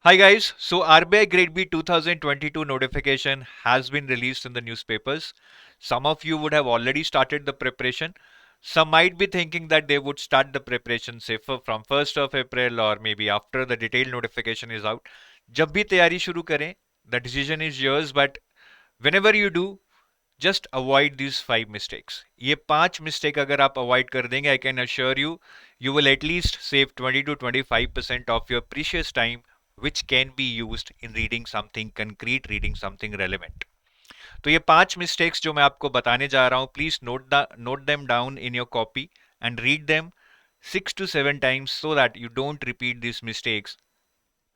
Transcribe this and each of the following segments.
Hi guys, so RBI Grade B 2022 notification has been released in the newspapers. Some of you would have already started the preparation. Some might be thinking that they would start the preparation say from 1st of April or maybe after the detailed notification is out. जब भी तैयारी शुरू करें, the decision is yours, but whenever you do, just avoid these 5 mistakes. ये 5 mistake अगर आप avoid कर देंगे, I can assure you, you will at least save 20 to 25% of your precious time, which can be used in reading something concrete, reading something relevant. तो ये 5 mistakes जो मैं आपको बताने जा रहा हूँ, please note them down in your copy and read them 6 to 7 times so that you don't repeat these mistakes,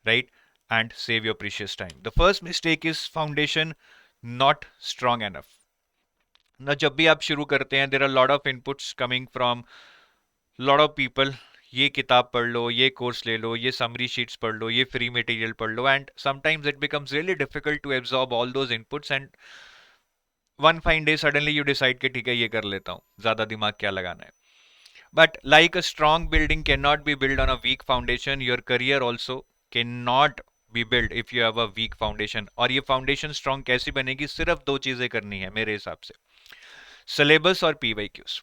right? And save your precious time. The first mistake is foundation not strong enough. ना जब भी आप शुरू करते हैं there are lot of inputs coming from lot of people. ये किताब पढ़ लो, ये कोर्स ले लो, ये समरी शीट्स पढ़ लो, ये फ्री मटेरियल पढ़ लो, and sometimes it becomes really difficult to absorb all those inputs and one fine day suddenly you decide कि ठीक है ये कर लेता हूँ, ज्यादा दिमाग क्या लगाना है. But like a strong building cannot be built on a weak foundation, your career also cannot be built if you have a weak foundation. और ये foundation strong कैसी बनेगी? सिर्फ दो चीजें करनी है मेरे हिसाब से, syllabus और PYQs.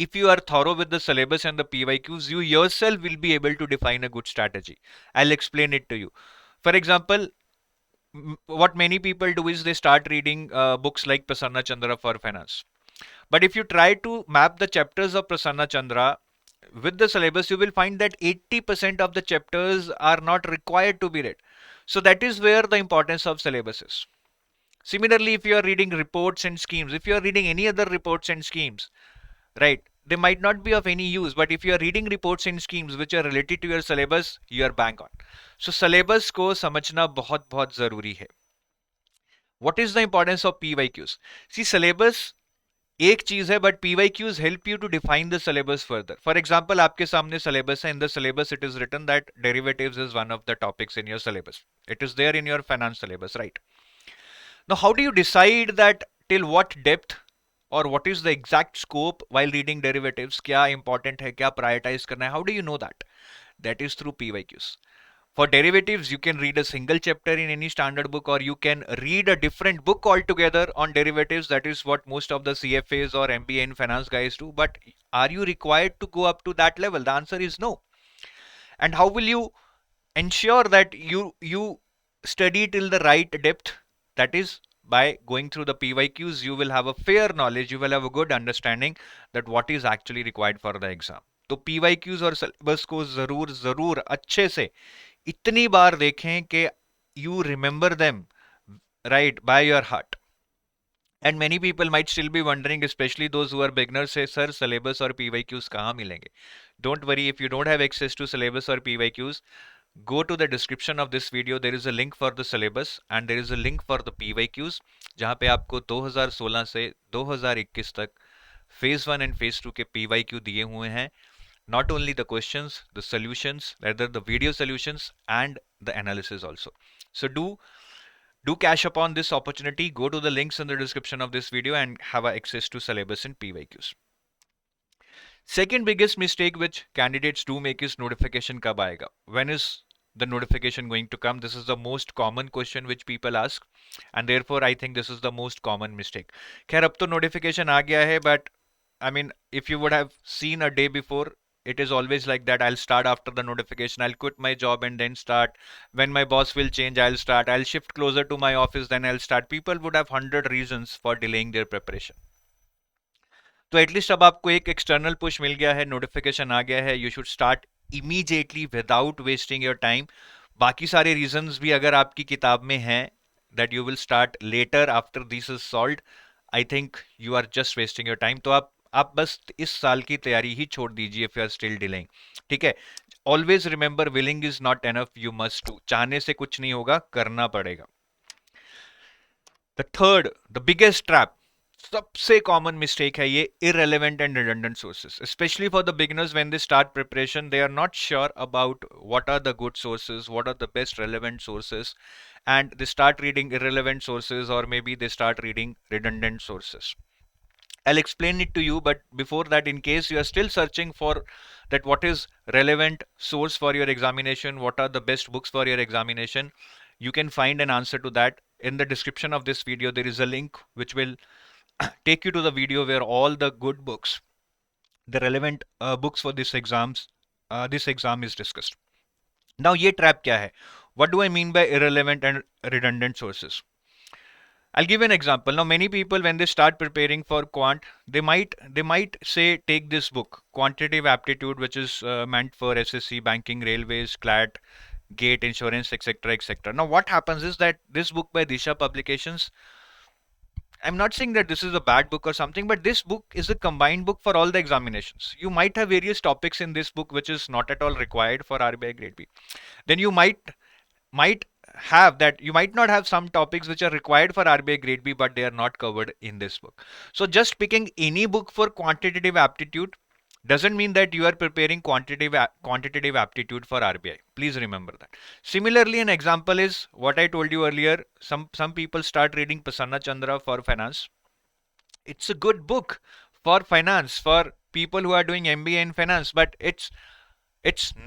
If you are thorough with the syllabus and the PYQs, you yourself will be able to define a good strategy. I'll explain it to you. For example, what many people do is they start reading books like Prasanna Chandra for finance. But if you try to map the chapters of Prasanna Chandra with the syllabus, you will find that 80% of the chapters are not required to be read. So that is where the importance of syllabus is. Similarly, if you are reading reports and schemes, if you are reading any other reports and schemes, right, they might not be of any use, but if you are reading reports and schemes which are related to your syllabus, you are bang on. So syllabus को समझना बहुत बहुत जरूरी है. What is the importance of PYQs? See, syllabus एक चीज है, but PYQs help you to define the syllabus further. For example, आपके सामने syllabus है. In the syllabus it is written that derivatives is one of the topics in your syllabus. It is there in your finance syllabus, right? Now how do you decide that till what depth or what is the exact scope while reading derivatives? क्या important है, क्या prioritize करना है? How do you know that? That is through PYQs. For derivatives, you can read a single chapter in any standard book, or you can read a different book altogether on derivatives. That is what most of the CFAs or MBA and finance guys do. But are you required to go up to that level? The answer is no. And how will you ensure that you study till the right depth? That is by going through the PYQs. You will have a fair knowledge, you will have a good understanding that what is actually required for the exam. तो PYQs और syllabus को जरूर जरूर अच्छे से इतनी बार देखें कि you remember them right by your heart. And many people might still be wondering, especially those who are beginners, say sir syllabus और PYQs कहाँ मिलेंगे? Don't worry, if you don't have access to syllabus or PYQs, go to the description of this video. There is a link for the syllabus and there is a link for the PYQs, जहाँ पे आपको 2016 से 2021 तक phase 1 and phase 2 के PYQ दिए हुए हैं. Not only the questions, the solutions, rather the video solutions and the analysis also. So do cash upon this opportunity. Go to the links in the description of this video and have access to syllabus and PYQs. Second biggest mistake which candidates do make is notification kab aayega? When is the notification going to come? This is the most common question which people ask, and therefore I think this is the most common mistake. Khair ab to notification aa gaya hai, but I mean, if you would have seen a day before, it is always like that. I'll start after the notification. I'll quit my job and then start. When my boss will change, I'll start. I'll shift closer to my office, then I'll start. People would have 100 reasons for delaying their preparation. तो at least अब आपको एक external push मिल गया है, notification आ गया है, you should start immediately without wasting your time. बाकी सारे रीजंस भी अगर आपकी किताब में हैं that you will start later after this is solved, I think you are just wasting your time. तो आप बस इस साल की तैयारी ही छोड़ दीजिए if you are still delaying. ठीक है, always remember willing is not enough, you must do. चाहने से कुछ नहीं होगा, करना पड़ेगा. The third, the biggest trap, सबसे कॉमन मिस्टेक है ये, irrelevant and redundant sources. Especially for the beginners, when they start preparation, they are not sure about what are the good sources, what are the best relevant sources, and they start reading irrelevant sources, or maybe they start reading redundant sources. I'll explain it to you, but before that, in case you are still searching for that what is relevant source for your examination, what are the best books for your examination, you can find an answer to that. In the description of this video, there is a link which will take you to the video where all the good books, the relevant books for this exam is discussed. Now, ये trap क्या है? What do I mean by irrelevant and redundant sources? I'll give an example. Now, many people when they start preparing for quant, they might say take this book, Quantitative Aptitude, which is meant for SSC, banking, railways, CLAT, GATE, insurance, etc., etc. Now, what happens is that this book by Disha Publications, I'm not saying that this is a bad book or something, but this book is a combined book for all the examinations. You might have various topics in this book which is not at all required for RBI Grade B. Then you might have that you might not have some topics which are required for RBI Grade B, but they are not covered in this book. So just picking any book for quantitative aptitude doesn't mean that you are preparing quantitative aptitude for RBI. Please remember that. Similarly, an example is what I told you earlier. Some people start reading Prasanna Chandra for finance. It's a good book for finance for people who are doing MBA in finance, but it's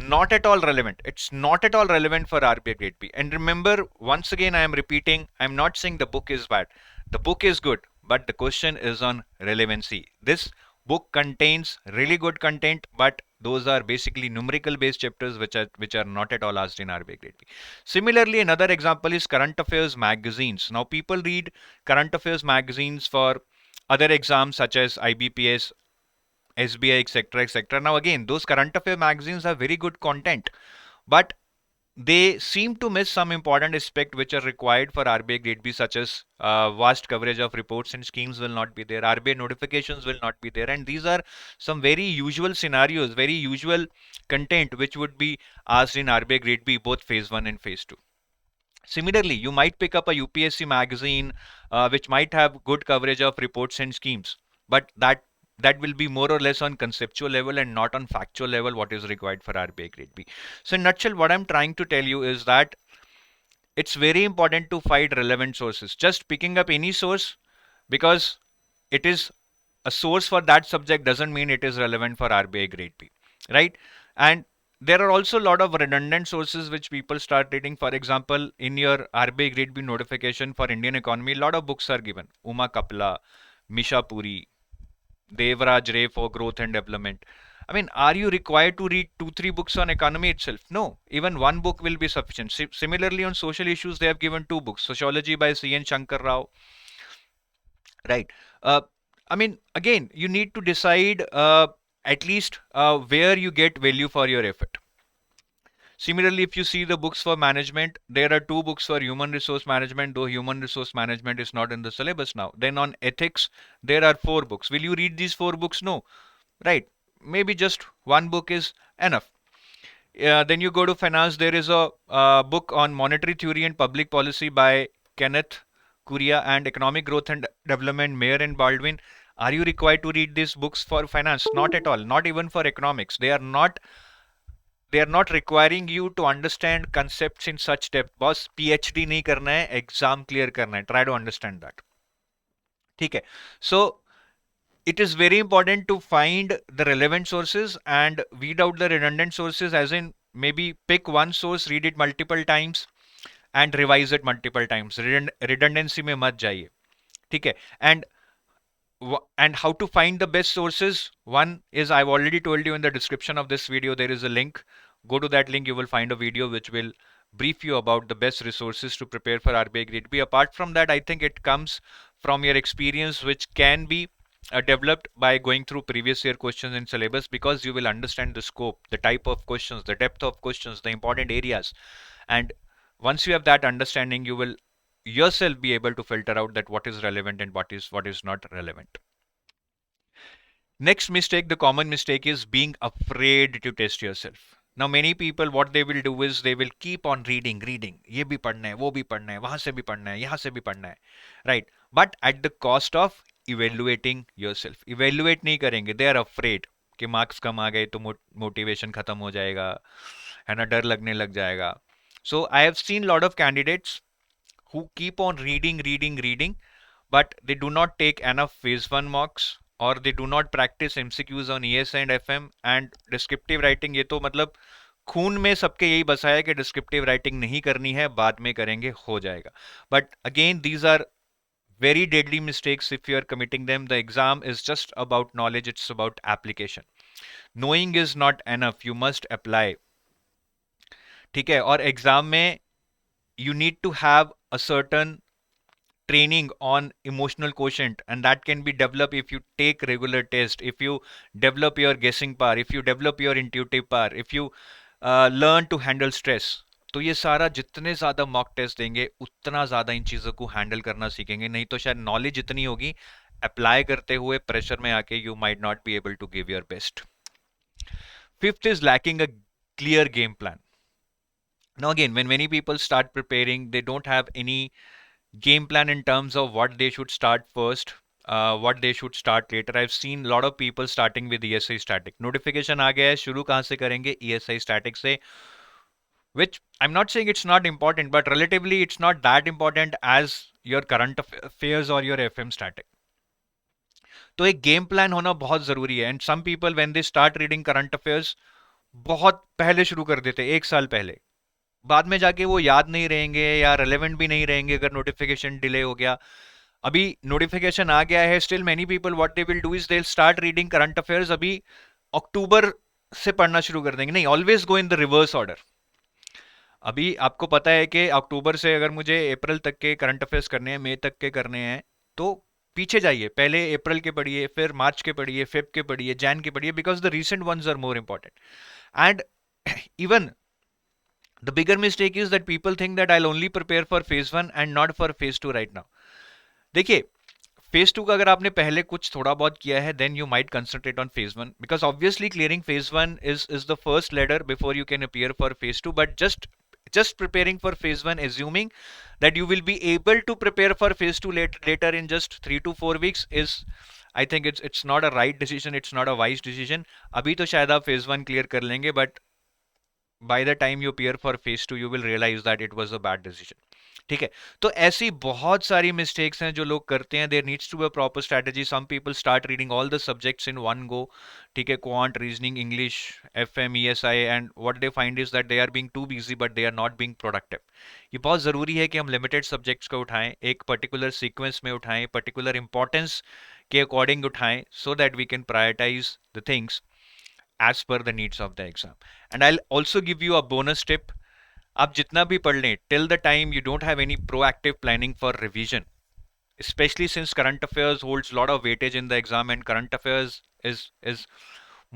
not at all relevant. It's not at all relevant for RBI Grade B. And remember, once again, I am repeating, I'm not saying the book is bad. The book is good, but the question is on relevancy. This book contains really good content, but those are basically numerical based chapters which are not at all asked in RBI Grade B. Similarly, another example is current affairs magazines. Now, people read current affairs magazines for other exams such as IBPS, SBI, etc., etc. Now, again, those current affair magazines have very good content, but they seem to miss some important aspect which are required for RBI Grade B, such as vast coverage of reports and schemes will not be there, RBI notifications will not be there, and these are some very usual scenarios, very usual content which would be asked in RBI Grade B, both phase 1 and phase 2. Similarly, you might pick up a UPSC magazine which might have good coverage of reports and schemes, but that will be more or less on conceptual level and not on factual level what is required for RBI Grade B. So in nutshell, what I'm trying to tell you is that it's very important to find relevant sources. Just picking up any source because it is a source for that subject doesn't mean it is relevant for RBI Grade B, right? And there are also a lot of redundant sources which people start reading. For example, in your RBI Grade B notification for Indian economy, a lot of books are given. Uma Kapla, Misha Puri, Devraj Ray for growth and development. I mean, are you required to read 2-3 books on economy itself? No, even one book will be sufficient. Similarly, on social issues, they have given 2 books: Sociology by C.N. Shankar Rao, right? I mean, again, you need to decide at least where you get value for your effort. Similarly, if you see the books for management, there are 2 books for human resource management, though human resource management is not in the syllabus now. Then on ethics, there are 4 books. Will you read these 4 books? No, right? Maybe just one book is enough. Then you go to finance, there is a book on monetary theory and public policy by Kenneth Kuria and economic growth and development, Mayer and Baldwin. Are you required to read these books for finance? Not at all. Not even for economics. They are not requiring you to understand concepts in such depth. Boss, PhD नहीं करना है, exam clear करना है. Try to understand that. ठीक है. So it is very important to find the relevant sources and weed out the redundant sources, as in maybe pick one source, read it multiple times and revise it multiple times. Redundancy में मत जाइए. ठीक है. And how to find the best sources? One is, I've already told you in the description of this video, there is a link. Go to that link, you will find a video which will brief you about the best resources to prepare for RBI Grade B. Apart from that, I think it comes from your experience, which can be developed by going through previous year questions in syllabus, because you will understand the scope, the type of questions, the depth of questions, the important areas. And once you have that understanding, you will yourself be able to filter out that what is relevant and what is not relevant. Next mistake, the common mistake, is being afraid to test yourself. Now many people, what they will do is they will keep on reading. ये भी पढ़ना है, वो भी पढ़ना है, वहां से भी पढ़ना है, यहाँ से भी पढ़ना है, right? But at the cost of evaluating yourself. Evaluate नहीं करेंगे. They are afraid कि marks कम आ गए तो motivation खत्म हो जाएगा, है ना, डर लगने लग जाएगा. So I have seen a lot of candidates who keep on reading, but they do not take enough phase 1 mocks. और they do not practise MCQs on ES and FM and descriptive writing, ये तो मतलब खून में सबके यही बसा है कि डिस्क्रिप्टिव राइटिंग नहीं करनी है, बाद में करेंगे हो जाएगा. But again these are very deadly mistakes if you are committing them. The exam is just about knowledge, it's about application. Knowing is not enough, you must apply. ठीक है, और एग्जाम में you need to have a certain training on emotional quotient, and that can be developed if you take regular test, if you develop your guessing power, if you develop your intuitive power, if you learn to handle stress. तो ये सारा जितने ज़्यादा mock test देंगे उतना ज़्यादा इन चीज़ों को हैंडल करना सीखेंगे. नहीं तो शायद नॉलेज इतनी होगी, अप्लाई करते हुए प्रेशर में आके you might not be able to give your best. Fifth is lacking a clear game plan. Now again, when many people start preparing, they don't have any game plan in terms of what they should start first, what they should start later. I've seen a lot of people starting with ESI static. Notification आ गया है, शुरू कहाँ से करेंगे? ESI static से, which I'm not saying it's not important, but relatively it's not that important as your current affairs or your FM static. तो एक game plan होना बहुत जरूरी है. And some people when they start reading current affairs बहुत पहले शुरू कर देते, एक साल पहले. बाद में जाके वो याद नहीं रहेंगे या रेलेवेंट भी नहीं रहेंगे अगर नोटिफिकेशन डिले हो गया. अभी नोटिफिकेशन आ गया है, still many people what they will do is they will start reading current affairs अभी अक्टूबर से पढ़ना शुरू कर देंगे. नहीं, always go in the reverse order. अभी आपको पता है कि अक्टूबर से अगर मुझे अप्रैल तक के करंट अफेयर्स करने हैं, मई तक के करने हैं, तो पीछे जाइए. पहले अप्रैल के पढ़िए, फिर मार्च के पढ़िए, फेब के पढ़िए, जैन के पढ़िए, because the recent ones are more important. And even the bigger mistake is that people think that I'll only prepare for phase 1 and not for phase 2 right now. देखिए, phase 2 का अगर आपने पहले कुछ थोड़ा बहुत किया है, then you might concentrate on phase 1, because obviously clearing phase 1 is the first ladder before you can appear for phase 2. But just preparing for phase 1, assuming that you will be able to prepare for phase 2 later in just 3 to 4 weeks, is I think it's not a right decision, it's not a wise decision. अभी तो शायद आप phase 1 clear कर लेंगे, but by the time you appear for phase 2 you will realize that it was a bad decision. ठीक है, तो ऐसी बहुत सारी मिस्टेक्स हैं जो लोग करते हैं. There needs to be a proper strategy. Some people start reading all the subjects in one go. ठीक है, quant, reasoning, English, FM, ESI, and what they find is that they are being too busy but they are not being productive. ये बहुत ज़रूरी है कि हम limited subjects को उठाएं, एक पर्टिकुलर सीक्वेंस में उठाएं, पर्टिकुलर इंपॉर्टेंस के अकॉर्डिंग उठाएं, so that we can prioritise the things as per the needs of the exam. And I'll also give you a bonus tip. आप जितना भी पढ़ लें, till the time you don't have any proactive planning for revision, especially since current affairs holds a lot of weightage in the exam, and current affairs is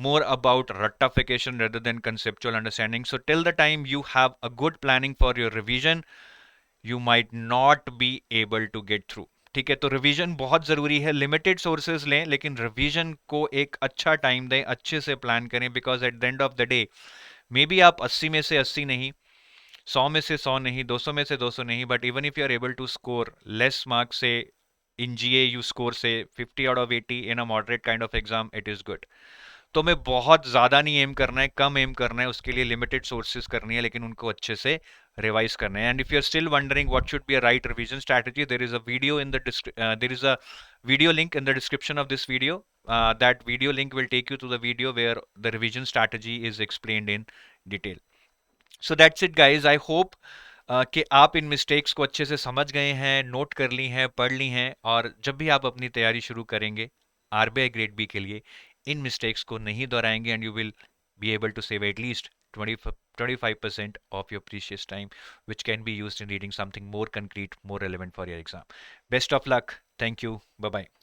more about ratification rather than conceptual understanding. So till the time you have a good planning for your revision, you might not be able to get through. ठीक है, तो revision बहुत ज़रूरी है. Limited sources लें, लेकिन revision को एक अच्छा टाइम दें, अच्छे से प्लान करें, because at the end of the day may be आप 80 में से 80 नहीं, 100 में से 100 नहीं, 200 में से 200 नहीं, but even if you are able to score less marks से इन जीए, यू स्कोर से 50 out of 80 in a moderate kind of exam, it is good. तो मैं बहुत ज़्यादा नहीं एम करना है, कम एम करना है, उसके लिए लिमिटेड सोर्सेज करनी है, लेकिन उनको अच्छे से रिवाइज करना है. And if you are still wondering what should be a right revision strategy, there is a video link in the description of this video. That video link will take you to the video where the revision strategy is explained in detail. So that's it guys. I hope कि आप इन mistakes को अच्छे से समझ गए हैं, note कर ली हैं, पढ़ ली हैं, और जब भी आप अपनी तैयारी शुरू करेंगे आरबीआई ग्रेड बी के लिए, इन मिस्टेक्स को नहीं दोहराएंगे, and you will be able to save at least 25% of your precious time, which can be used in reading something more concrete, more relevant for your exam. Best of luck. Thank you. Bye bye.